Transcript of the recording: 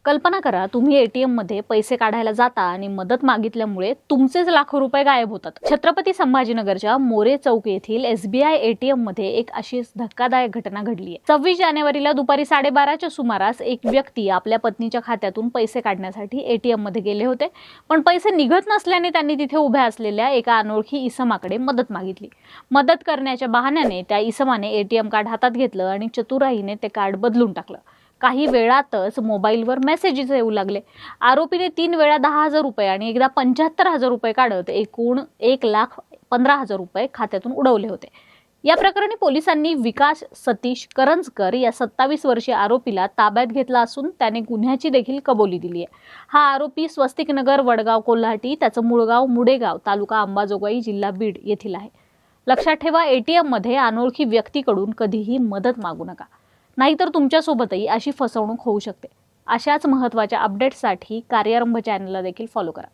कल्पना करा, तुम्ही एटीएम मध्ये पैसे काढायला जाता आणि मदत मागितल्यामुळे तुमचेच लाखो रुपये गायब होतात। छत्रपती संभाजीनगरच्या मोरे चौक येथील एसबीआय एटीएम मध्ये एक अशीच धक्कादायक घटना घडली आहे। 26 जानेवारीला दुपारी 12:30च्या सुमारास एक व्यक्ती आपल्या पत्नीच्या खात्यातून पैसे काढण्यासाठी एटीएम मध्ये गेले होते, पण पैसे निघत नसल्याने त्यांनी तिथे उभ्या असलेल्या एका अनोळखी इसमाकडे मदत मागितली। मदत करण्याच्या बहाण्याने त्या इसमाने एटीएम कार्ड हातात घेतलं आणि चतुराईने ते कार्ड बदलून टाकलं। काही वेळातच मोबाईलवर मेसेजेस येऊ लागले। आरोपीने 3 वेळा 10,000 रुपये आणि एकदा 75,000 रुपये काढत एकूण 1,15,000 रुपये खात्यातून उडवले होते। या प्रकरणी पोलिसांनी विकास सतीश करंजकर या 27 वर्षीय आरोपीला ताब्यात घेतला असून त्याने गुन्ह्याची देखील कबुली दिली आहे। हा आरोपी स्वस्तिकनगर वडगाव कोल्हाटी, त्याचं मूळ गाव मुडेगाव, तालुका अंबाजोगाई, जिल्हा बीड येथील आहे। लक्षात ठेवा, एटीएम मध्ये अनोळखी व्यक्तीकडून कधीही मदत मागू नका, नाहीतर तुमच्यासोबतही अशी फसवणूक होऊ शकते। अशाच महत्त्वाच्या अपडेट्ससाठी कार्यारंभ चॅनलला देखील फॉलो करा।